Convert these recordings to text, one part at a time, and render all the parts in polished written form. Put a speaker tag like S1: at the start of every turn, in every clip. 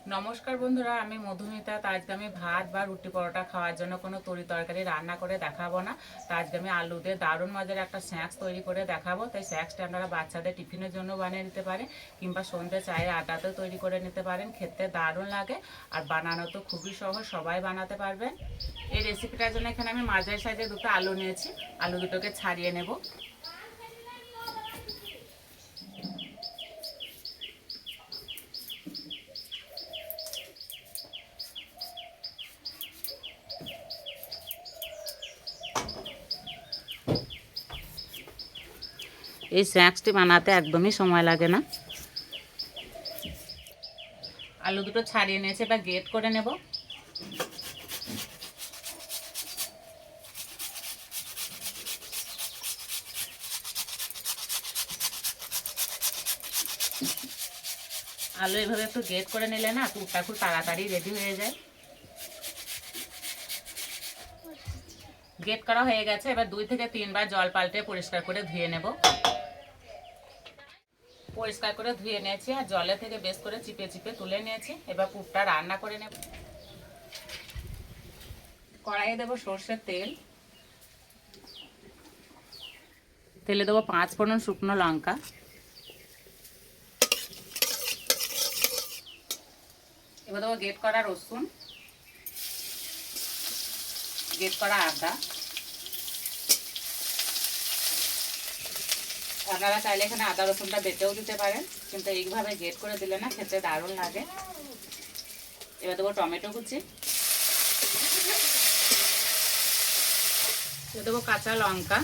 S1: নমস্কার বন্ধুরা, আমি মধুমিতা। তো আজকে আমি ভাত বা রুটি পরোটা খাওয়ার জন্য কোনো তরি তরকারি রান্না করে দেখাবো না। তো আজকে আমি আলু দিয়ে দারুণ মজার একটা স্ন্যাক্স তৈরি করে দেখাবো। তাই স্ন্যাক্সটা আপনারা বাচ্চাদের টিফিনের জন্য বানিয়ে নিতে পারেন, কিংবা সন্ধ্যে চায়ের আটাতেও তৈরি করে নিতে পারেন। খেতে দারুণ লাগে আর বানানো তো খুবই সহজ, সবাই বানাতে পারবেন। এই রেসিপিটার জন্য এখানে আমি মাঝারি সাইজে দুটো আলু নিয়েছি। আলু দুটোকে ছাড়িয়ে নেব। এই স্ন্যাক্সটি বানাতে একদমই সময় লাগে না। আলু দুটো ছাড়িয়ে নিয়েছে, এবার গ্রেট করে নেব। আলু এভাবে একটু গ্রেট করে নিলে না পুরটা খুব তাড়াতাড়ি রেডি হয়ে যায়। গ্রেট করা হয়ে গেছে, এবার 2 থেকে 3 বার জল পাল্টে পরিষ্কার করে ধুয়ে নেব। পরিষ্কার করে ধুয়ে নিয়েছি আর জলে থেকে বেশ করে চিপে চিপে তুলে নিয়েছি। এবার পুরটা রান্না করে নেব। কড়াইয়ে দেবো সর্ষের তেল। তেলে দেবো 5 ফোড়ন শুকনো লঙ্কা, এবার দেবো গ্রেট করা রসুন, গ্রেট করা আদা। আপনারা চাইলে এখানে আদা রসুনটা বেটেও দিতে পারেন, কিন্তু এইভাবে গ্রেট করে দিলে না খেতে দারুণ লাগে। এবার দেবো টমেটো কুচি, এবার দেবো কাঁচা লঙ্কা,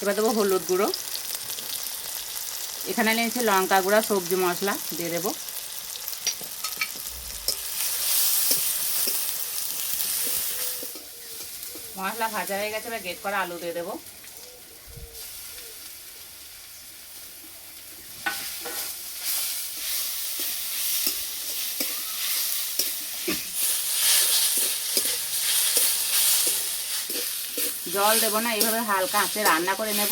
S1: এবার দেবো হলুদ গুঁড়ো। এখানে নিয়েছি লঙ্কা গুঁড়া, সবজি মশলা দিয়ে দেবো। মশলা ভাজা হয়ে গেছে, এবার গ্রেট করা আলু দিয়ে দেবো। জল দেবো না, এইভাবে হালকা আঁচে রান্না করে নেব।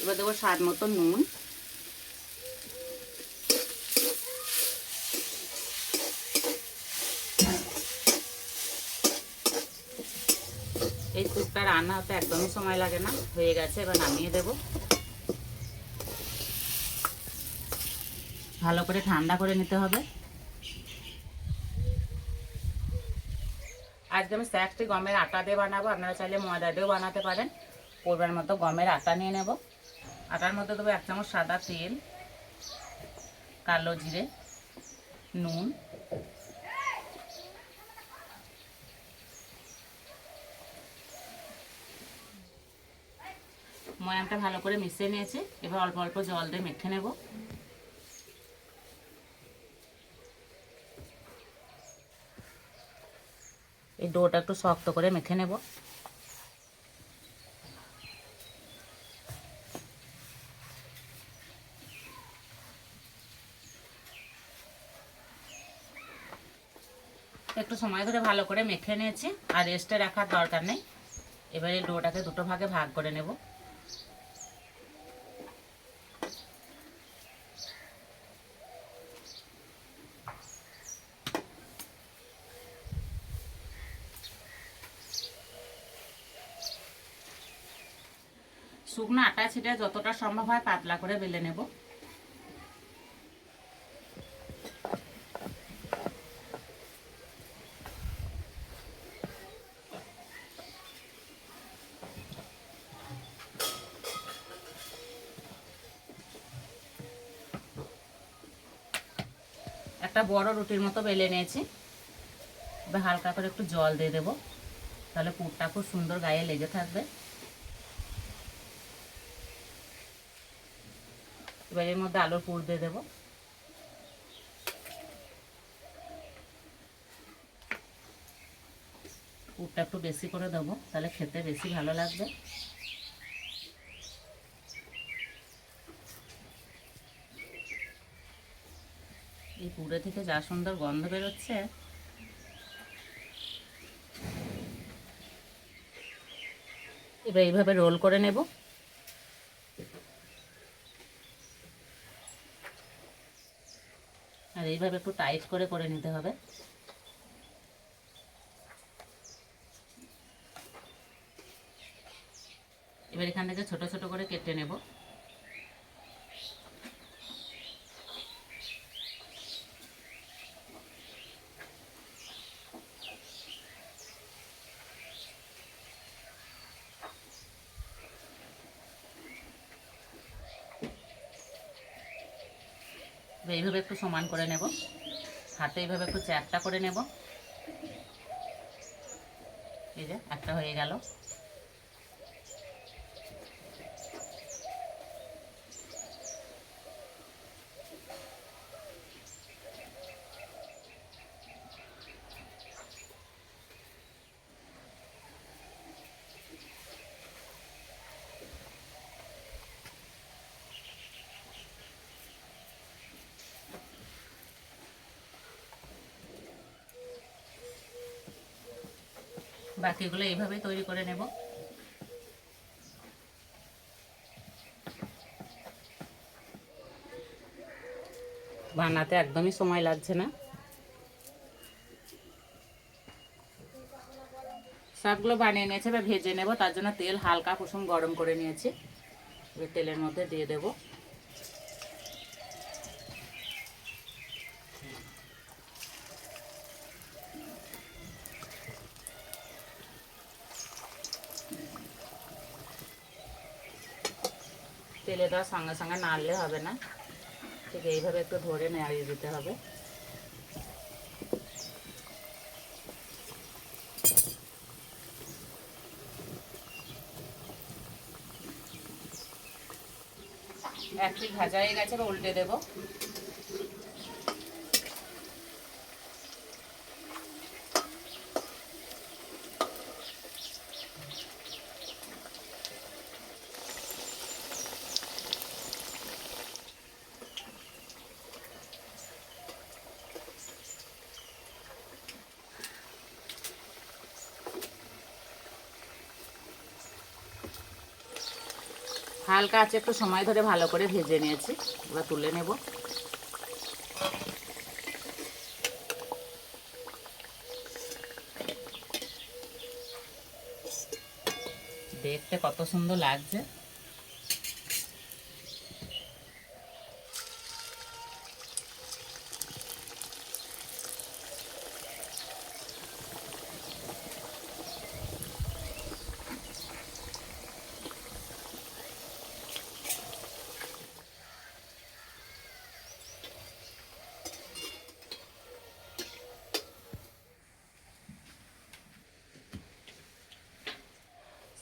S1: এবার দেবো স্বাদ মতো নুন, এই স্যুপটা রান্না হতে একদমই সময় লাগে না। হয়ে গেছে, এবার নামিয়ে দেব। ভালো করে ঠান্ডা করে নিতে হবে। আজকে আমি স্ন্যাক্সটি গমের আটা দিয়ে বানাবো, আপনারা চাইলে ময়দা দিয়েও বানাতে পারেন। পরিমাণ মতো গমের আটা নিয়ে নেব। আটার মধ্যে দেবো 1 চামচ সাদা তেল, কালো জিরে, নুন, ময়ামটা ভালো করে মিশিয়ে নিয়েছি। এবার অল্প অল্প জল দিয়ে মেখে নেব। এই ডোটা একটু শক্ত করে মেখে নেব। একটু সময় ধরে ভালো করে মেখে নিয়েছি, আর রেস্টে রাখার দরকার নেই। এবার এই ডোটাকে দুটো ভাগে ভাগ করে নেব। শুকনো আটা ছিটে যতটা সম্ভব হয় পাতলা করে বেলে নেব। একটা বড় রুটির মতো বেলে নিয়েছি। এবার হালকা করে একটু জল দিয়ে দেবো, তাহলে পুরটা খুব সুন্দর গায়ে লেগে থাকবে। এবার এর মধ্যে আলুর পুর দিয়ে দেবো। পুরটা একটু বেশি করে দেবো, তাহলে খেতে বেশি ভালো লাগবে। এই পুরে থেকে যা সুন্দর গন্ধ বেরোচ্ছে। এবার এইভাবে রোল করে নেব। আর এইভাবে একটু টাইট করে করে নিতে হবে। এবার এখান থেকে ছোট ছোট করে কেটে নেব। এইভাবে একটু সমান করে নেব, হাতে এইভাবে একটু চ্যাপটা করে নেব। এই যে একটা হয়ে গেল। বাকিগুলো এইভাবেই তৈরি করে নেব। বানাতে একদমই সময় লাগছে না। সবগুলো বানিয়ে নিয়েছি, এবার ভেজে নেব। তার জন্য তেল হালকা কুসুম গরম করে নিয়েছি, এবার তেলের মধ্যে দিয়ে দেব। তেলে দেওয়ার সঙ্গে সঙ্গে নাড়লে হবে না, ঠিক এইভাবে একটু ধরে নাড়িয়ে দিতে হবে। এক পিঠ ভাজা হয়ে গেছে, এবার উল্টে দেব। হালকা আছে, একটু সময় ধরে ভালো করে ভেজে নিয়েছি, এবার তুলে নেব। দেখতে কত সুন্দর লাগছে।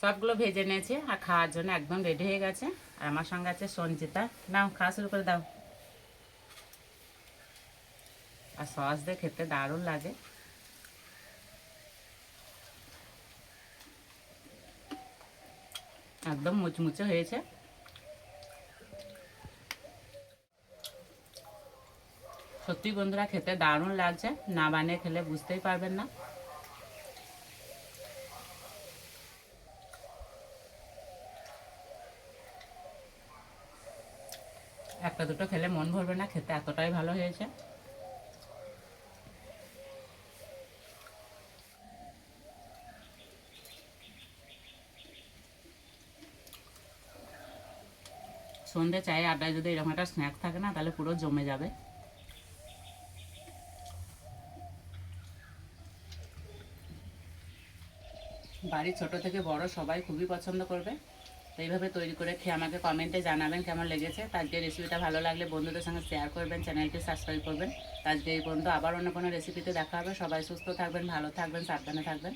S1: সবগুলো ভেজে নিয়েছি আর খাওয়ার জন্য একদম রেডি হয়ে গেছে। আর আমার সঙ্গে আছে সঞ্চিতা। নাও, খাওয়া শুরু করে দাও। আর সস দিয়ে খেতে দারুণ লাগে। একদম মুচমুচে হয়েছে। সত্যি বন্ধুরা, খেতে দারুণ লাগছে, না বানিয়ে খেলে বুঝতেই পারবেন না। একটা দুটো খেলে মন ভরবে না, খেতে এতটাই ভালো হয়েছে। সন্ধ্যে চায়ে আড্ডায় যদি এরকম একটা স্ন্যাক থাকে না, তাহলে পুরো জমে যাবে। বাড়ির ছোট থেকে বড় সবাই খুবই পছন্দ করবে। তো এইভাবে তৈরি করে খেয়ে আমাকে কমেন্টে জানাবেন কেমন লেগেছে। তো আজকে রেসিপিটা ভালো লাগলে বন্ধুদের সঙ্গে শেয়ার করবেন, চ্যানেলটি সাবস্ক্রাইব করবেন। তো আজকে এই পর্যন্ত, আবার অন্য কোনো রেসিপিতে দেখা হবে। সবাই সুস্থ থাকবেন, ভালো থাকবেন, সাবধানে থাকবেন।